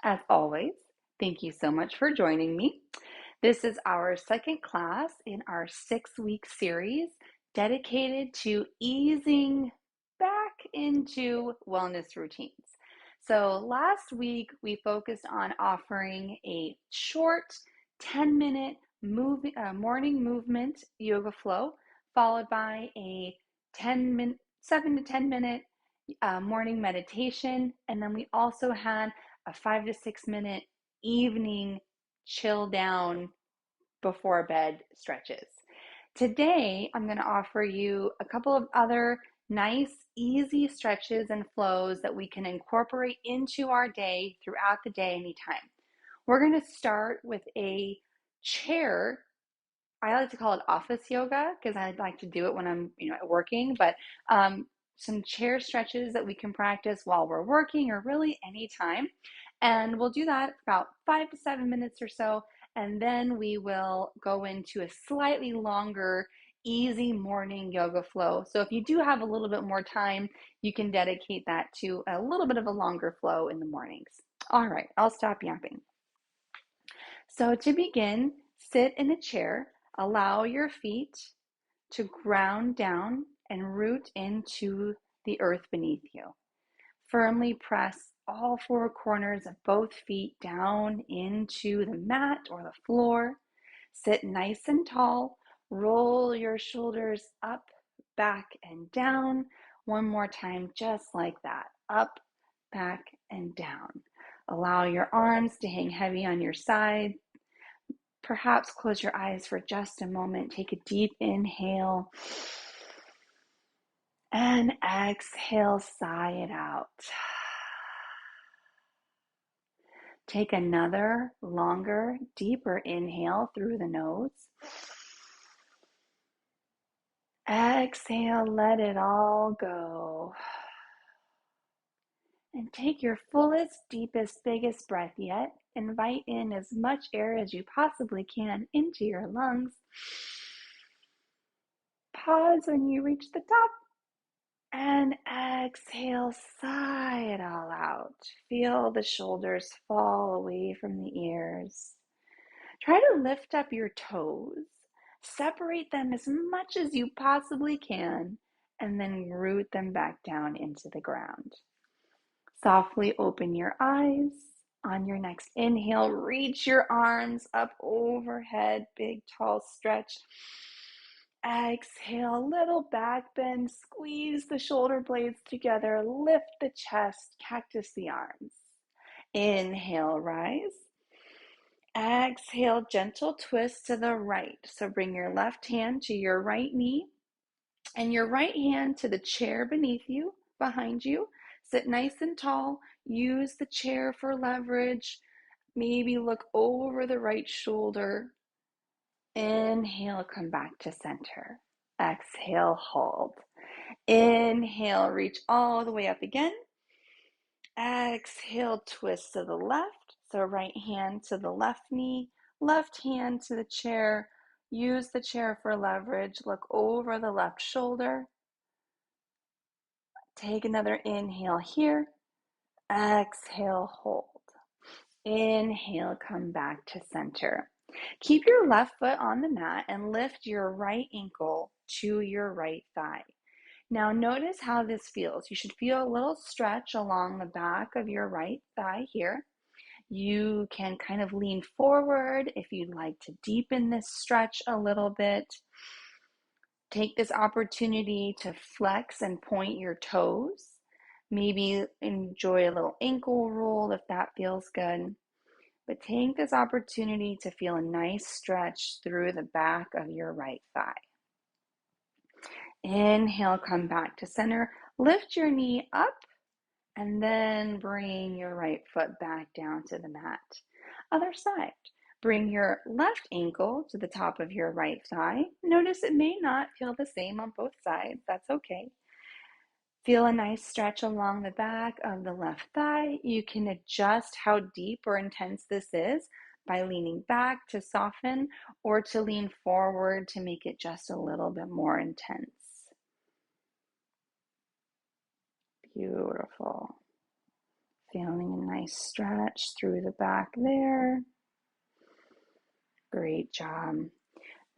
As always, thank you so much for joining me. This is our second class in our 6-week series dedicated to easing back into wellness routines. So, last week we focused on offering a short 10-minute morning movement yoga flow, followed by a 7 to 10 minute morning meditation. And then we also had a 5 to 6 minute evening chill down before bed stretches. Today, I'm going to offer you a couple of other nice, easy stretches and flows that we can incorporate into our day throughout the day anytime. We're going to start with a chair. I like to call it office yoga because I like to do it when I'm, working, but some chair stretches that we can practice while we're working or really anytime. And we'll do that for about 5 to 7 minutes or so. And then we will go into a slightly longer, easy morning yoga flow. So if you do have a little bit more time, you can dedicate that to a little bit of a longer flow in the mornings. All right, I'll stop yapping. So to begin, sit in a chair, allow your feet to ground down and root into the earth beneath you. Firmly press all four corners of both feet down into the mat or the floor. Sit nice and tall. Roll your shoulders up, back, and down. One more time, just like that. Up, back, and down. Allow your arms to hang heavy on your side. Perhaps close your eyes for just a moment. Take a deep inhale. And exhale, sigh it out. Take another longer, deeper inhale through the nose. Exhale, let it all go. And take your fullest, deepest, biggest breath yet. Invite in as much air as you possibly can into your lungs. Pause when you reach the top. And exhale, sigh it all out. Feel the shoulders fall away from the ears. Try to lift up your toes. Separate them as much as you possibly can, and then root them back down into the ground. Softly open your eyes. On your next inhale, reach your arms up overhead, big, tall stretch. Exhale, little back bend, squeeze the shoulder blades together, lift the chest, cactus the arms. Inhale, rise. Exhale, gentle twist to the right. So bring your left hand to your right knee and your right hand to the chair beneath you, behind you. Sit nice and tall. Use the chair for leverage. Maybe look over the right shoulder. Inhale, come back to center. Exhale, hold. Inhale, reach all the way up again. Exhale, twist to the left. So right hand to the left knee, left hand to the chair. Use the chair for leverage. Look over the left shoulder. Take another inhale here. Exhale, hold. Inhale, come back to center. Keep your left foot on the mat and lift your right ankle to your right thigh. Now notice how this feels. You should feel a little stretch along the back of your right thigh here. You can kind of lean forward if you'd like to deepen this stretch a little bit. Take this opportunity to flex and point your toes. Maybe enjoy a little ankle roll if that feels good. But take this opportunity to feel a nice stretch through the back of your right thigh. Inhale, come back to center. Lift your knee up and then bring your right foot back down to the mat. Other side. Bring your left ankle to the top of your right thigh. Notice it may not feel the same on both sides. That's okay. Feel a nice stretch along the back of the left thigh. You can adjust how deep or intense this is by leaning back to soften or to lean forward to make it just a little bit more intense. Beautiful. Feeling a nice stretch through the back there. Great job.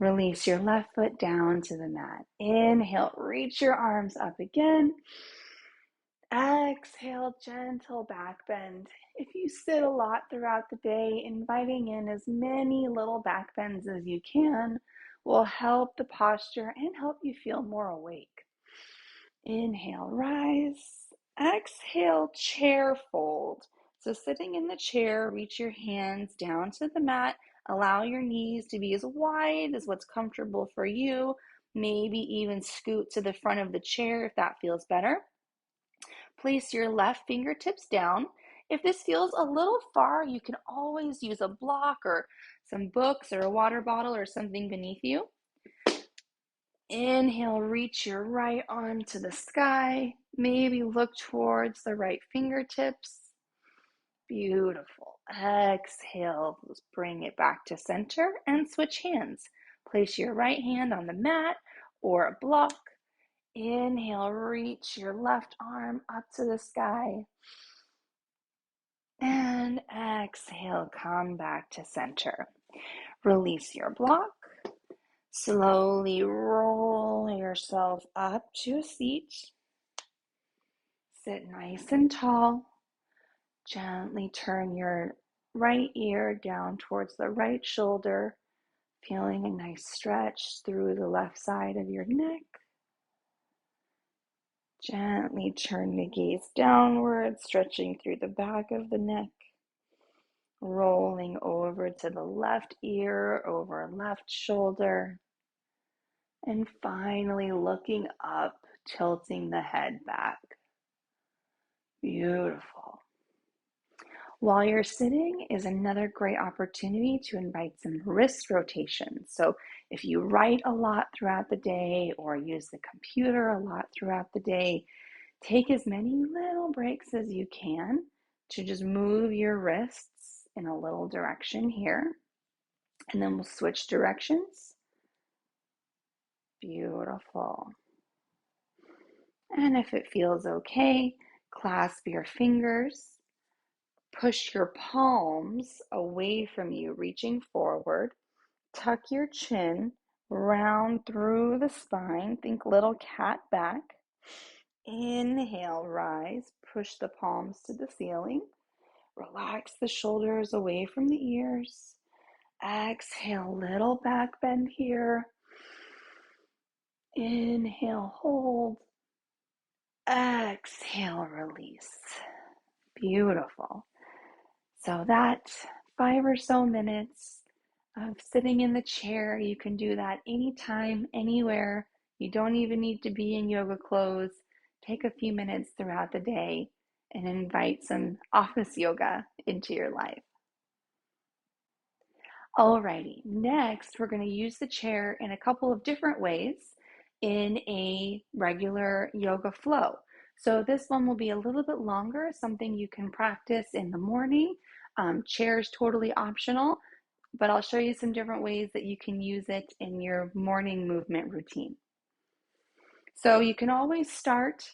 Release your left foot down to the mat. Inhale, reach your arms up again. Exhale, gentle back bend. If you sit a lot throughout the day, inviting in as many little back bends as you can will help the posture and help you feel more awake. Inhale, rise. Exhale, chair fold. So sitting in the chair, reach your hands down to the mat. Allow your knees to be as wide as what's comfortable for you. Maybe even scoot to the front of the chair if that feels better. Place your left fingertips down. If this feels a little far, you can always use a block or some books or a water bottle or something beneath you. Inhale, reach your right arm to the sky. Maybe look towards the right fingertips. Beautiful. Exhale, let's bring it back to center and switch hands. Place your right hand on the mat or a block. Inhale, reach your left arm up to the sky. And exhale, come back to center. Release your block. Slowly roll yourself up to a seat. Sit nice and tall. Gently turn your right ear down towards the right shoulder, feeling a nice stretch through the left side of your neck. Gently turn the gaze downward, stretching through the back of the neck. Rolling over to the left ear, over left shoulder. And finally looking up, tilting the head back. Beautiful. While you're sitting is another great opportunity to invite some wrist rotation. So if you write a lot throughout the day or use the computer a lot throughout the day, take as many little breaks as you can to just move your wrists in a little direction here. And then we'll switch directions. Beautiful. And if it feels okay, clasp your fingers. Push your palms away from you, reaching forward. Tuck your chin, round through the spine. Think little cat back. Inhale, rise. Push the palms to the ceiling. Relax the shoulders away from the ears. Exhale, little back bend here. Inhale, hold. Exhale, release. Beautiful. So that 5 or so minutes of sitting in the chair, you can do that anytime, anywhere. You don't even need to be in yoga clothes. Take a few minutes throughout the day and invite some office yoga into your life. Alrighty, next we're going to use the chair in a couple of different ways in a regular yoga flow. So this one will be a little bit longer, something you can practice in the morning. Chair is totally optional, but I'll show you some different ways that you can use it in your morning movement routine. So you can always start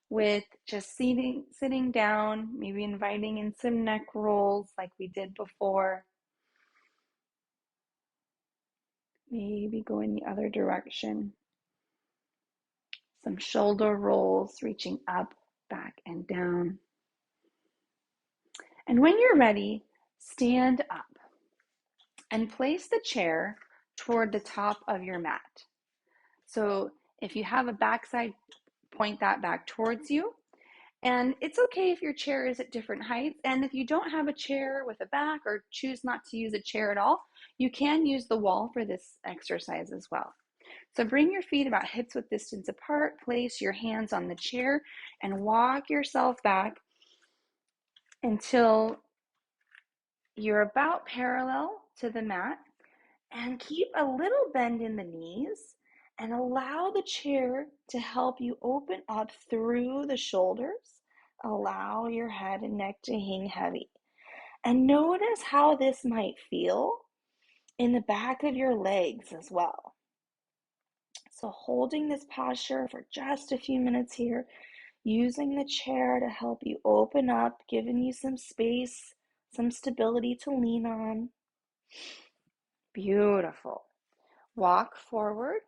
with just sitting down, maybe inviting in some neck rolls like we did before. Maybe go in the other direction. Some shoulder rolls, reaching up, back, and down. And when you're ready, stand up and place the chair toward the top of your mat. So if you have a backside, point that back towards you. And it's okay if your chair is at different heights. And if you don't have a chair with a back or choose not to use a chair at all, you can use the wall for this exercise as well. So bring your feet about hips width distance apart, place your hands on the chair, and walk yourself back until you're about parallel to the mat, and keep a little bend in the knees and allow the chair to help you open up through the shoulders. Allow your head and neck to hang heavy. And notice how this might feel in the back of your legs as well. So holding this posture for just a few minutes here, using the chair to help you open up, giving you some space, some stability to lean on. Beautiful. Walk forward,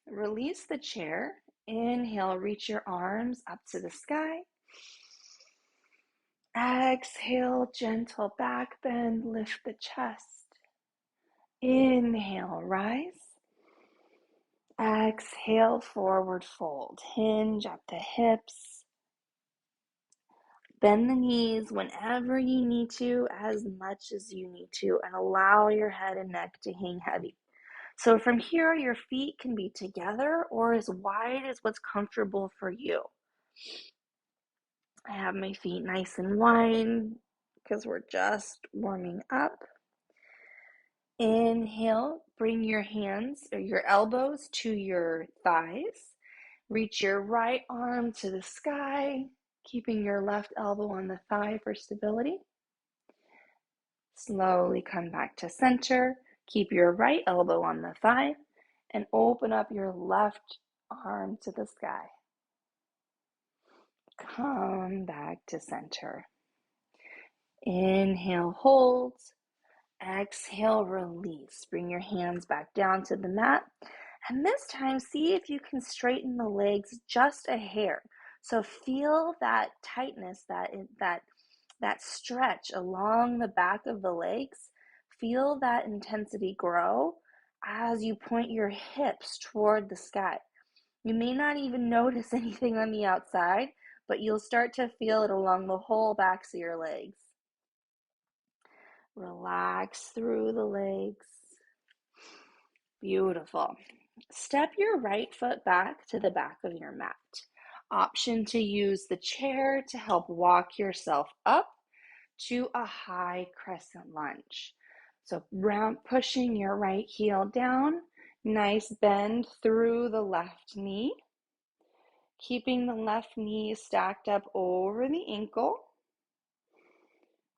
release the chair. Inhale, reach your arms up to the sky. Exhale, gentle back bend, lift the chest. Inhale, rise. Exhale, forward fold. Hinge at the hips. Bend the knees whenever you need to, as much as you need to, and allow your head and neck to hang heavy. So from here, your feet can be together or as wide as what's comfortable for you. I have my feet nice and wide because we're just warming up. Inhale, bring your hands or your elbows to your thighs. Reach your right arm to the sky, keeping your left elbow on the thigh for stability. Slowly come back to center. Keep your right elbow on the thigh and open up your left arm to the sky. Come back to center. Inhale, hold. Exhale, release. Bring your hands back down to the mat. And this time, see if you can straighten the legs just a hair. So feel that tightness, that stretch along the back of the legs. Feel that intensity grow as you point your hips toward the sky. You may not even notice anything on the outside, but you'll start to feel it along the whole backs of your legs. Relax through the legs. Beautiful. Step your right foot back to the back of your mat. Option to use the chair to help walk yourself up to a high crescent lunge. So pushing your right heel down, nice bend through the left knee, keeping the left knee stacked up over the ankle.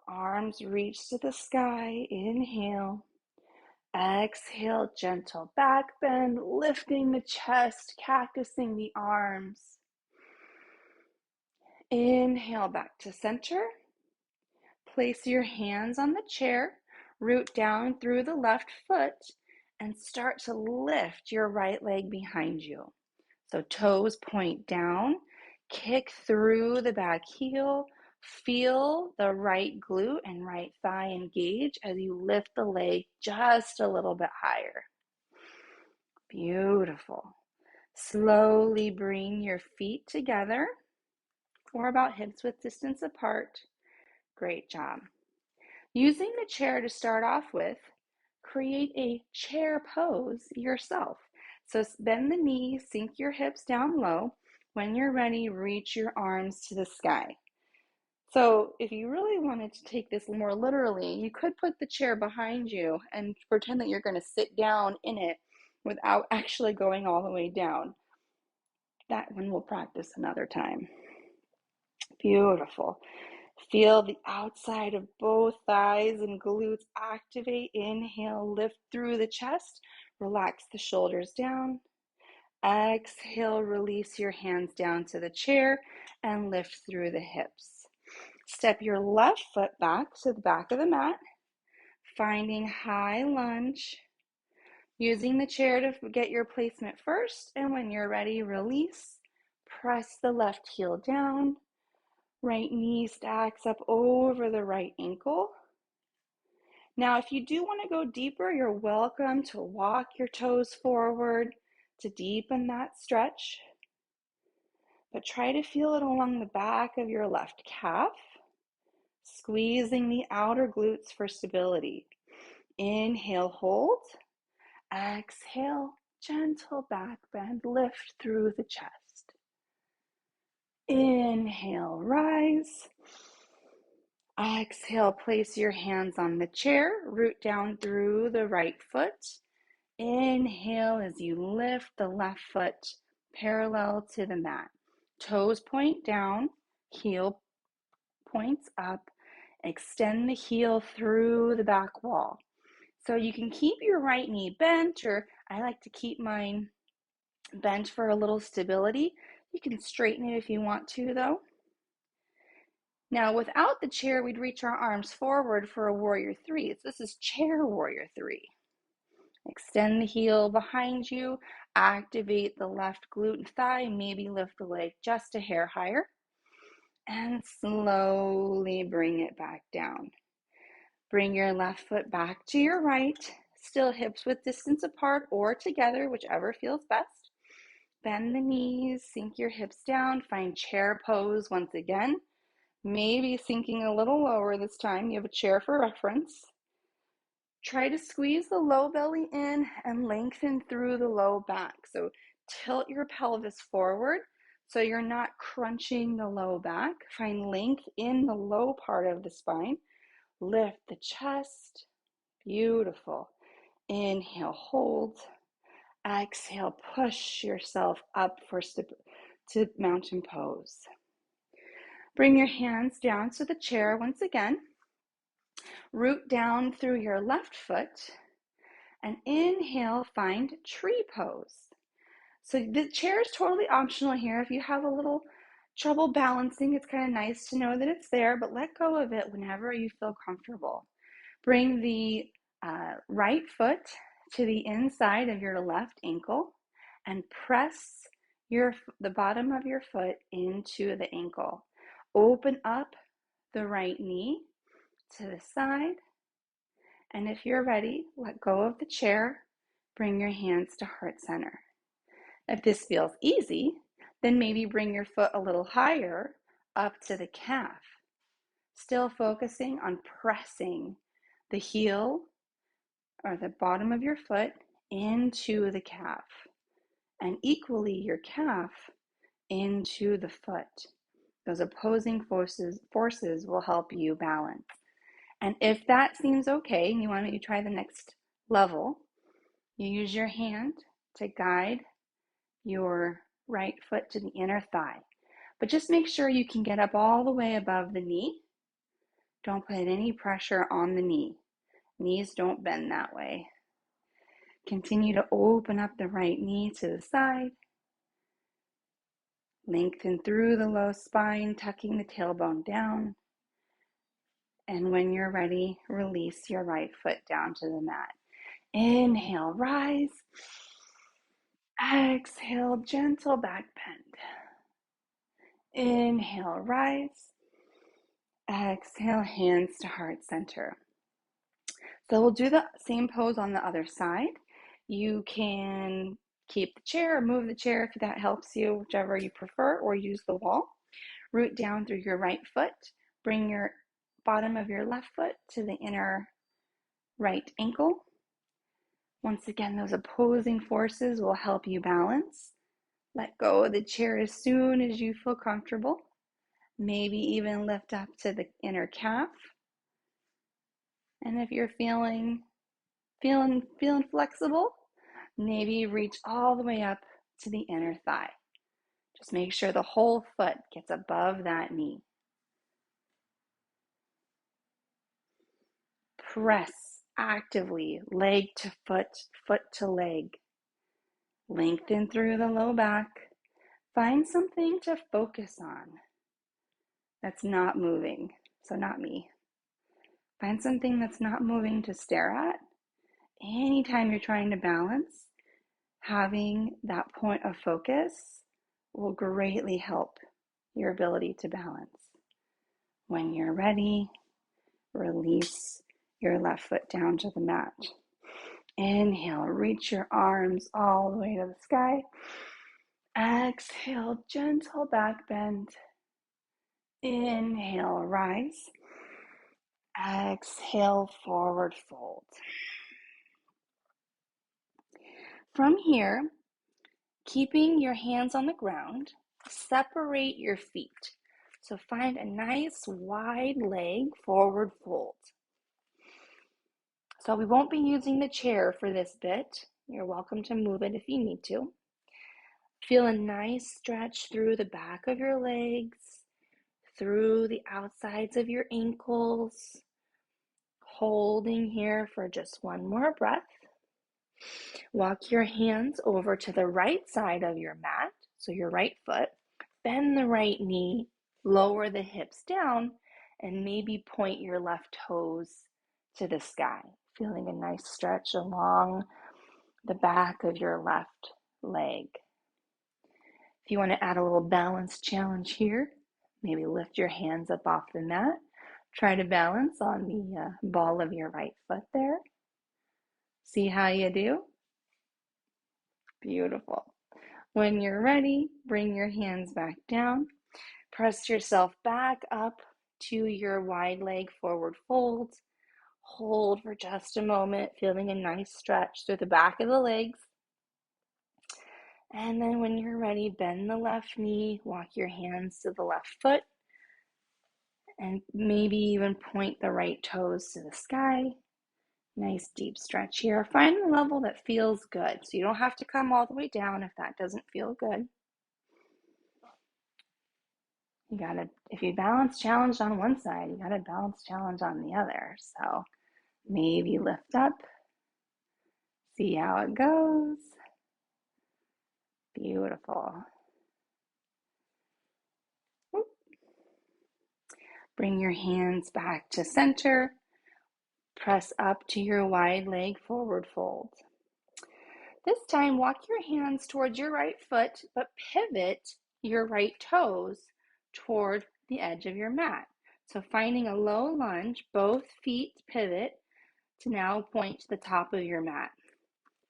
Arms reach to the sky, inhale. Exhale, gentle back bend, lifting the chest, cactusing the arms. Inhale back to center. Place your hands on the chair, root down through the left foot, and start to lift your right leg behind you. So toes point down, kick through the back heel, feel the right glute and right thigh engage as you lift the leg just a little bit higher. Beautiful. Slowly bring your feet together or about hips width distance apart. Great job. Using the chair to start off with, create a chair pose yourself. So bend the knees, sink your hips down low. When you're ready, reach your arms to the sky. So if you really wanted to take this more literally, you could put the chair behind you and pretend that you're going to sit down in it without actually going all the way down. That one we'll practice another time. Beautiful. Feel the outside of both thighs and glutes activate. Inhale, lift through the chest. Relax the shoulders down. Exhale, release your hands down to the chair and lift through the hips. Step your left foot back to the back of the mat, finding high lunge. Using the chair to get your placement first, and when you're ready, release. Press the left heel down. Right knee stacks up over the right ankle. Now, if you do want to go deeper, you're welcome to walk your toes forward to deepen that stretch. But try to feel it along the back of your left calf, squeezing the outer glutes for stability. Inhale, hold. Exhale, gentle back bend, lift through the chest. Inhale, rise. Exhale, place your hands on the chair, root down through the right foot. Inhale as you lift the left foot parallel to the mat. Toes point down, heel points up. Extend the heel through the back wall. So you can keep your right knee bent, or I like to keep mine bent for a little stability. You can straighten it if you want to, though. Now, without the chair, we'd reach our arms forward for a warrior three. So this is chair warrior three. Extend the heel behind you, activate the left glute and thigh, maybe lift the leg just a hair higher, and slowly bring it back down. Bring your left foot back to your right, still hips width distance apart or together, whichever feels best. Bend the knees, sink your hips down, find chair pose once again. Maybe sinking a little lower this time. You have a chair for reference. Try to squeeze the low belly in and lengthen through the low back. So tilt your pelvis forward so you're not crunching the low back. Find length in the low part of the spine. Lift the chest. Beautiful. Inhale, hold. Exhale, push yourself up to mountain pose. Bring your hands down to the chair once again. Root down through your left foot and inhale, find tree pose. So the chair is totally optional here. If you have a little trouble balancing, it's kind of nice to know that it's there, but let go of it whenever you feel comfortable. Bring the right foot to the inside of your left ankle and press the bottom of your foot into the ankle. Open up the right knee to the side. And if you're ready, let go of the chair. Bring your hands to heart center. If this feels easy, then maybe bring your foot a little higher up to the calf. Still focusing on pressing the heel or the bottom of your foot into the calf, and equally your calf into the foot. Those opposing forces will help you balance. And if that seems okay and you want to try the next level, you use your hand to guide your right foot to the inner thigh. But just make sure you can get up all the way above the knee. Don't put any pressure on the knee. Knees don't bend that way. Continue to open up the right knee to the side. Lengthen through the low spine, tucking the tailbone down. And when you're ready, release your right foot down to the mat. Inhale, rise. Exhale, gentle back bend. Inhale, rise. Exhale, hands to heart center. So we'll do the same pose on the other side. You can keep the chair or move the chair if that helps you, whichever you prefer, or use the wall. Root down through your right foot. Bring your bottom of your left foot to the inner right ankle. Once again, those opposing forces will help you balance. Let go of the chair as soon as you feel comfortable. Maybe even lift up to the inner calf. And if you're feeling flexible, maybe reach all the way up to the inner thigh. Just make sure the whole foot gets above that knee. Press actively, leg to foot, foot to leg. Lengthen through the low back. Find something to focus on that's not moving. So not me. Find something that's not moving to stare at. Anytime you're trying to balance, having that point of focus will greatly help your ability to balance. When you're ready, release your left foot down to the mat. Inhale, reach your arms all the way to the sky. Exhale, gentle back bend. Inhale, rise. Exhale, forward fold. From here, keeping your hands on the ground, separate your feet. So find a nice wide leg forward fold. So we won't be using the chair for this bit. You're welcome to move it if you need to. Feel a nice stretch through the back of your legs, through the outsides of your ankles. Holding here for just one more breath. Walk your hands over to the right side of your mat, so your right foot. bend the right knee, lower the hips down, and maybe point your left toes to the sky, feeling a nice stretch along the back of your left leg. If you want to add a little balance challenge here, maybe lift your hands up off the mat. Try to balance on the ball of your right foot there. See how you do? Beautiful. When you're ready, bring your hands back down. Press yourself back up to your wide leg forward fold. Hold for just a moment, feeling a nice stretch through the back of the legs. And then when you're ready, bend the left knee, walk your hands to the left foot, and maybe even point the right toes to the sky. Nice deep stretch here. Find a level that feels good. So you don't have to come all the way down if that doesn't feel good. If you balance challenge on one side, you gotta balance challenge on the other. So maybe lift up, see how it goes. Beautiful. Bring your hands back to center. Press up to your wide leg forward fold. This time, walk your hands towards your right foot, but pivot your right toes toward the edge of your mat. So finding a low lunge, both feet pivot to now point to the top of your mat.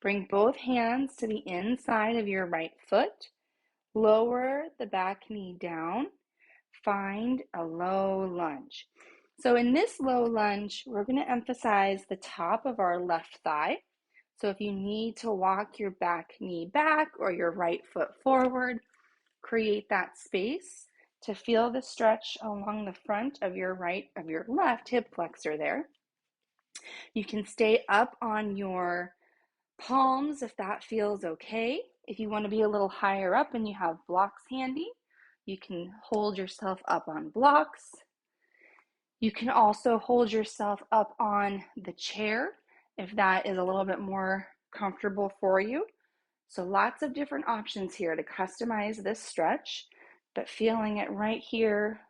Bring both hands to the inside of your right foot. Lower the back knee down. Find a low lunge. So in this low lunge, we're going to emphasize the top of our left thigh. So if you need to walk your back knee back or your right foot forward, create that space to feel the stretch along the front of your left hip flexor there. You can stay up on your palms if that feels okay. If you want to be a little higher up and you have blocks handy, you can hold yourself up on blocks. You can also hold yourself up on the chair if that is a little bit more comfortable for you. So lots of different options here to customize this stretch, but feeling it right here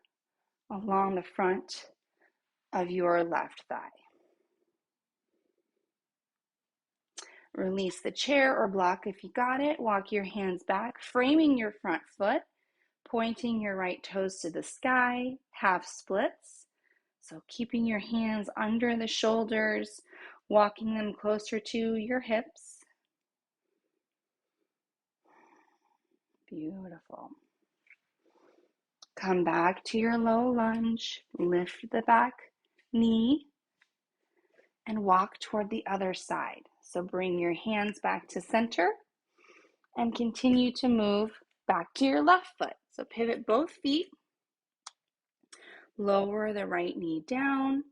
along the front of your left thigh. Release the chair or block if you got it. Walk your hands back, framing your front foot, pointing your right toes to the sky, half splits. So keeping your hands under the shoulders, walking them closer to your hips. Beautiful. Come back to your low lunge, lift the back knee, and walk toward the other side. So bring your hands back to center and continue to move back to your left foot. So pivot both feet, lower the right knee down,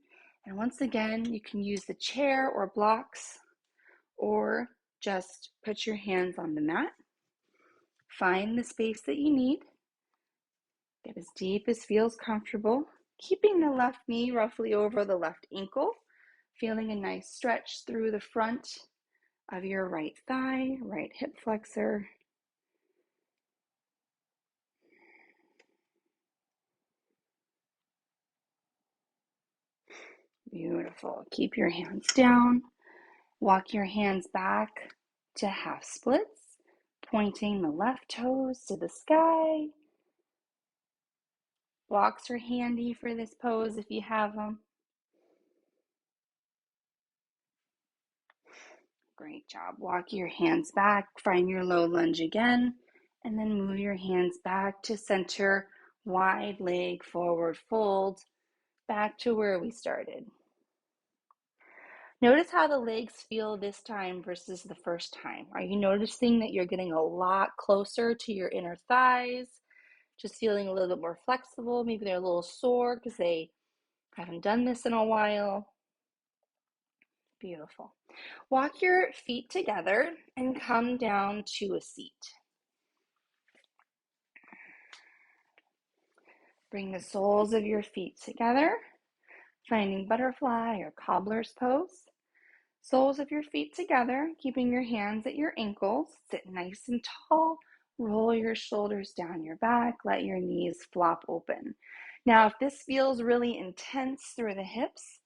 and once again, you can use the chair or blocks or just put your hands on the mat. Find the space that you need. Get as deep as feels comfortable, keeping the left knee roughly over the left ankle, feeling a nice stretch through the front of your right thigh, right hip flexor. Beautiful. Keep your hands down. Walk your hands back to half splits, pointing the left toes to the sky. Blocks are handy for this pose if you have them. Great job. Walk your hands back, find your low lunge again, and then move your hands back to center, wide leg forward fold, back to where we started. Notice how the legs feel this time versus the first time. Are you noticing that you're getting a lot closer to your inner thighs? Just feeling a little bit more flexible. Maybe they're a little sore because they haven't done this in a while. Beautiful. Walk your feet together and come down to a seat. Bring the soles of your feet together, finding butterfly or cobbler's pose. Soles of your feet together, keeping your hands at your ankles. Sit nice and tall. Roll your shoulders down your back, let your knees flop open. Now, if this feels really intense through the hips,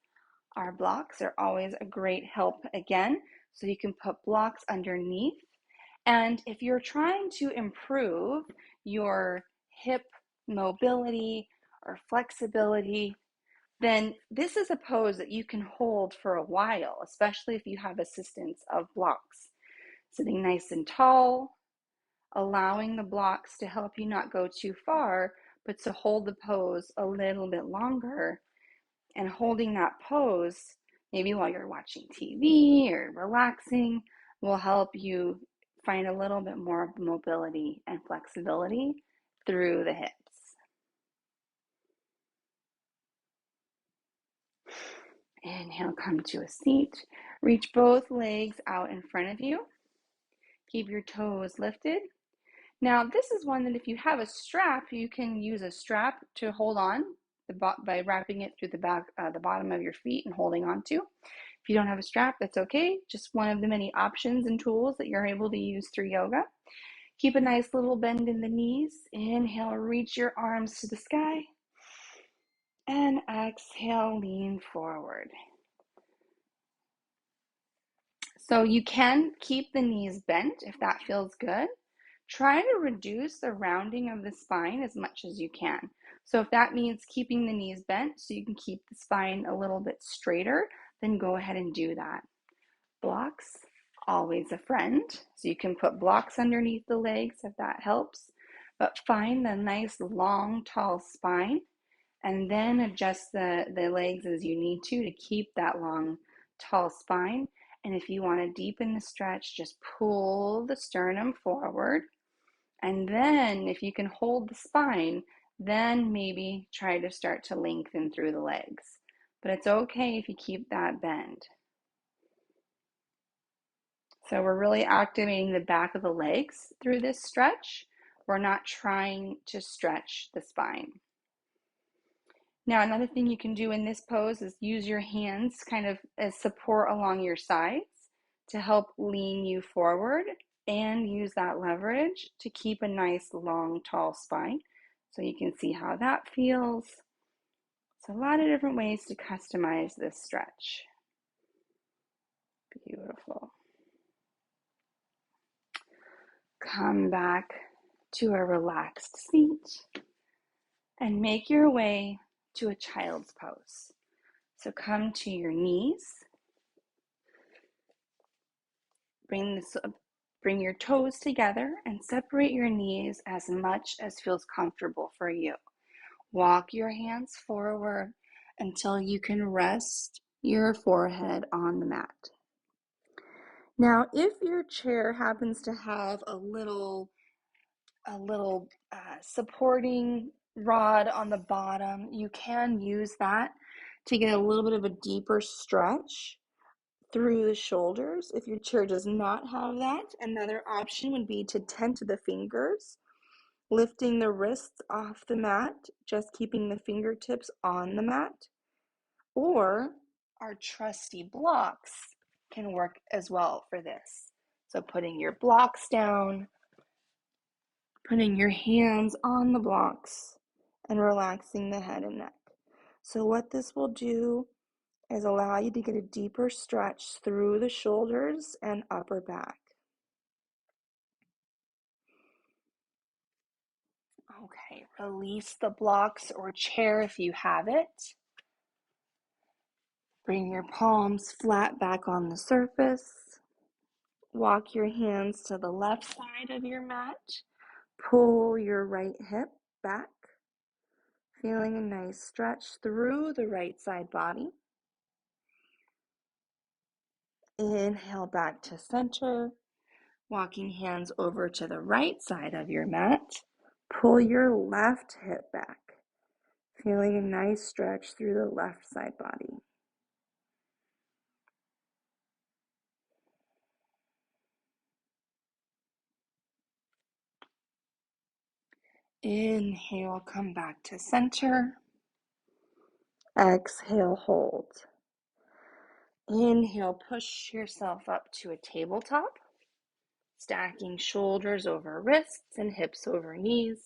our blocks are always a great help again. So you can put blocks underneath. And if you're trying to improve your hip mobility or flexibility, then this is a pose that you can hold for a while, especially if you have assistance of blocks. Sitting nice and tall, allowing the blocks to help you not go too far, but to hold the pose a little bit longer. And holding that pose, maybe while you're watching TV or relaxing, will help you find a little bit more mobility and flexibility through the hips. Inhale, come to a seat. Reach both legs out in front of you. Keep your toes lifted. Now, this is one that if you have a strap, you can use a strap to hold on by wrapping it through the bottom of your feet and holding on to. If you don't have a strap, that's okay. Just one of the many options and tools that you're able to use through yoga. Keep a nice little bend in the knees. Inhale, reach your arms to the sky. And exhale, lean forward. So you can keep the knees bent if that feels good. Try to reduce the rounding of the spine as much as you can. So if that means keeping the knees bent so you can keep the spine a little bit straighter, then go ahead and do that. Blocks, always a friend. So you can put blocks underneath the legs if that helps. But find the nice long tall spine and then adjust the legs as you need to keep that long tall spine. And if you want to deepen the stretch, just pull the sternum forward. And then if you can hold the spine, then maybe try to start to lengthen through the legs. But it's okay if you keep that bend. So we're really activating the back of the legs through this stretch. We're not trying to stretch the spine. Now, another thing you can do in this pose is use your hands kind of as support along your sides to help lean you forward and use that leverage to keep a nice, long, tall spine. So you can see how that feels. So a lot of different ways to customize this stretch. Beautiful. Come back to a relaxed seat and make your way to a child's pose. So come to your knees. Bring your toes together and separate your knees as much as feels comfortable for you. Walk your hands forward until you can rest your forehead on the mat. Now, if your chair happens to have a little supporting rod on the bottom, you can use that to get a little bit of a deeper stretch through the shoulders. If your chair does not have that, another option would be to tent the fingers, lifting the wrists off the mat, just keeping the fingertips on the mat. Or our trusty blocks can work as well for this. So putting your blocks down, putting your hands on the blocks, and relaxing the head and neck. So what this will do is allow you to get a deeper stretch through the shoulders and upper back. Okay, release the blocks or chair if you have it. Bring your palms flat back on the surface. Walk your hands to the left side of your mat. Pull your right hip back, feeling a nice stretch through the right side body. Inhale back to center, walking hands over to the right side of your mat. Pull your left hip back, feeling a nice stretch through the left side body. Inhale, come back to center. Exhale, hold. Inhale, push yourself up to a tabletop. stacking shoulders over wrists and hips over knees.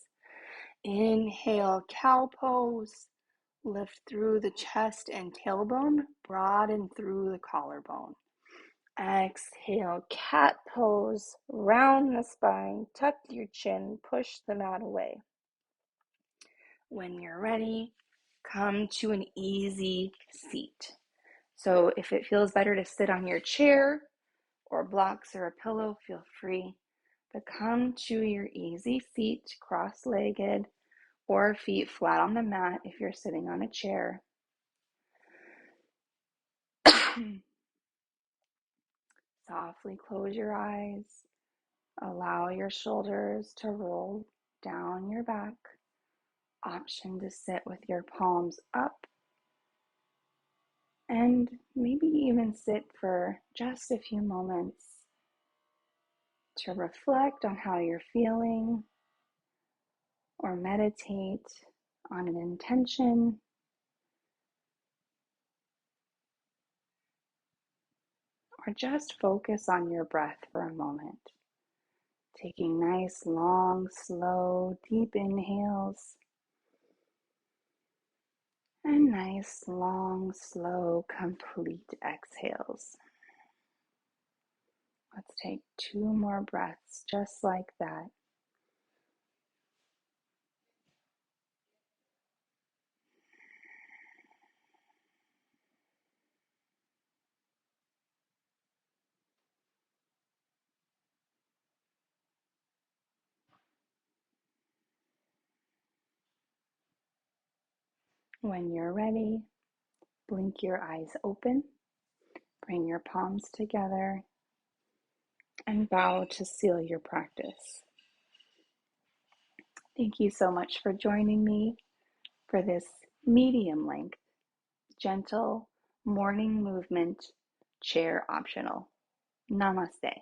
Inhale, cow pose. Lift through the chest and tailbone, broaden through the collarbone. Exhale, cat pose. Round the spine, tuck your chin, push the mat away. When you're ready, come to an easy seat. So if it feels better to sit on your chair or blocks or a pillow, feel free. But come to your easy seat, cross-legged, or feet flat on the mat if you're sitting on a chair. Softly close your eyes. Allow your shoulders to roll down your back. Option to sit with your palms up, and maybe even sit for just a few moments to reflect on how you're feeling, or meditate on an intention, or just focus on your breath for a moment. Taking nice, long, slow, deep inhales, and nice, long, slow, complete exhales. Let's take 2 more breaths just like that. When you're ready, blink your eyes open, bring your palms together, and bow to seal your practice. Thank you so much for joining me for this medium length, gentle morning movement, chair optional. Namaste.